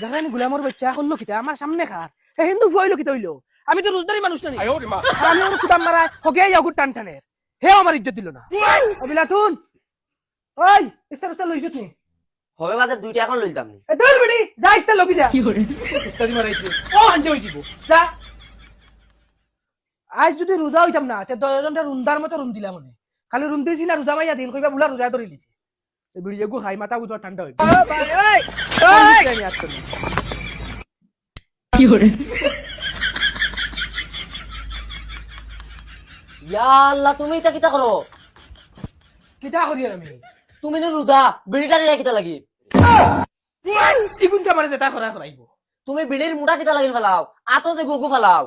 দেখেন গোলামর বাচ্চা করলো কিতা আমার সামনে খার হে হিন্দু ফুয়াইলো কিতা হইলো আমি তো রোজদারি মানুষ না আমি ওর কুদাম মারা হকে ইয়াগুর টান টানের হে আমার ইজ্জত দিল না অবিলাতুন ওই ইস্তার উস্তার লইছত নি হবে বাজার 2 টাকা এখন লইতাম নি এ দৌড় বেটি যা ইস্তার লগি যা ইস্তারি মারাইছে ও আনতে হই যাব যা আজ যদি রোজা হইতাম না তে 10 জনটা রুন্দার মতো রুন দিলাম মনে খালি রুন দিছি না রোজা মাইয়া দিন কইবা বুলা রোজা ধরে লিছে এই বিড়ি গো খাই মাথা বুঝা ঠান্ডা হইবে ও ভাই ওই কি হরে ইয়া আল্লাহ তুমি এটা কিটা করো কিতা করি আমি তুমি নে রোজা বিড়িটারি কিটা লাগি ইগুনটা মানে যেটা করা করাইব তুমি বিড়ির মুড়া কিটা লাগি ফেলাও আতো যে গুগু ফেলাও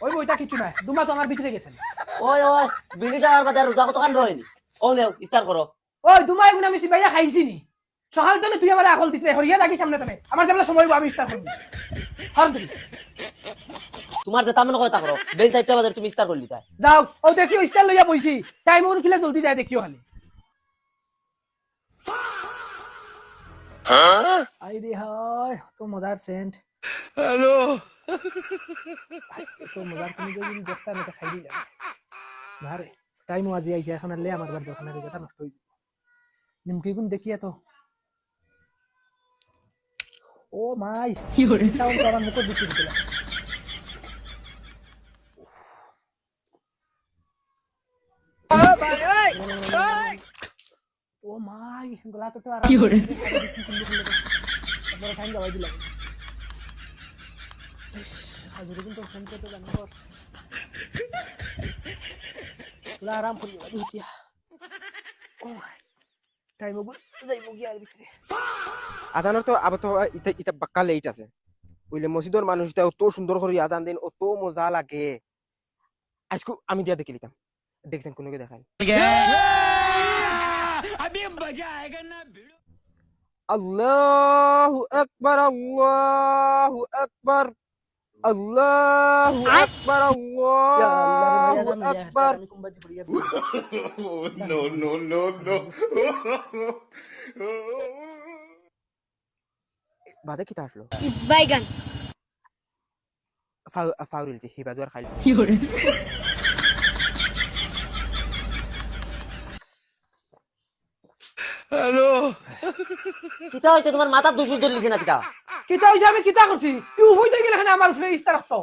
ওই বইটা কিছু না দুমা তো আমার ভিতরে গেছেন ওই ওই বিড়িটা আর বাদে রোজা কত কান রইনি ও নেও ইস্তার করো ওই দুমা এগুন আমি সিবাইয়া খাইছি নি সকাল তো তুই আমার আকল দিতে হরিয়া লাগি সামনে তুমি আমার যেমন সময় আমি ইস্তার করব হরন তুমি তোমার যে তামন কথা করো বেল 4টা বাজে তুমি ইস্তার করলি তাই যাও ও দেখিও ইস্তার লইয়া বইছি টাইম ওন খিলা জলদি যায় দেখিও খালি আই রে হায় তো মজার সেন্ট হ্যালো তো মজার তুমি যদি দেখতা না খাই দিলা আরে টাইম আজি আইছে এখন আলে আমার বার দোকানে যেটা নষ্ট হই নিমকি গুণ দেখিয়া তো ও মাই কি হরে সাউন্ড আমার মুখ দিতে দিলা ও মাই গলা তো আর কি হরে বড় টাইম গাওয়াই দিলাম হাজুরি কিন্তু সেন্ট তো জানো তুলা আরাম করি দিতিয়া ও টাইম ওগুল যাইব কি আর বিছরে আজানের তো আবার তো ইটা বাক্কা লেট আছে বুঝলে মসজিদের মানুষটা অত সুন্দর করে আজান দেন অত মজা লাগে আজকে আমি দিয়া দেখে নিতাম দেখছেন কোনকে দেখান আল্লাহু আকবার আল্লাহু আকবার আল্লাহু আকবার আল্লাহু আকবার বাদে কি আসলো বাইগান ফাউরিল যে হিবা দুয়ার খাইল কি হরে কিটা হইছে তোমার মাথা দুশুর ধরলিছে না কিটা কিতা হইছে আমি কিতা করছি তুই হইতে গেলে খানে আমার উপরে ইস্তার রাখতো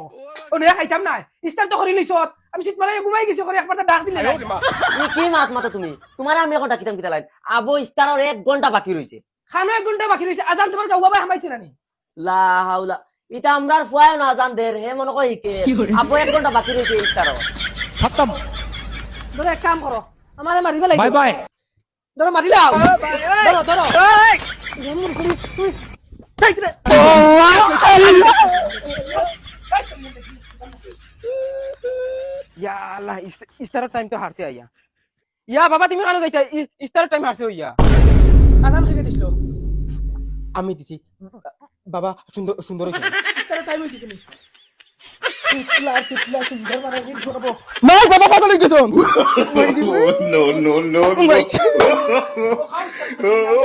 ও নে খাইতাম না ইস্তার তো করি লিছত আমি শীত মালাই ঘুমাই গেছি করে একবার ডাক দিলে না ই কি মাত মাতো তুমি তোমার আমি এখন ডাকিতাম কিটা লাইন আবো ইস্তারের 1 ঘন্টা বাকি রইছে খানো 1 ঘন্টা বাকি রইছে আজান তোমার যাও বাবা হামাইছে নানি লা হাওলা ইটা আমরার ফুয়ায় না আজান দের হে মনে কই কে আবো 1 ঘন্টা বাকি রইছে ইস্তারের খতম ধরো এক কাম করো আমারে মারিবা লাগবে বাই বাই ধরো মারি লাও ধরো ধরো জমুর ফুড়ি তুই তাইরে ইয়া আল্লাহ ইস্তারের টাইম তো হারছে আইয়া ইয়া বাবা তুমি কেন যাইতা ইস্তারের টাইম হারছে ইয়া আজান খেতে দিছিল আমি দিছি বাবা সুন্দর সুন্দর হইছে ইস্তার টাইম হইছে নি কিতলা সুন্দর মারা গিয়ে করব নাই বাবা পাগল হই গেছন no, no, no, no. ও খাও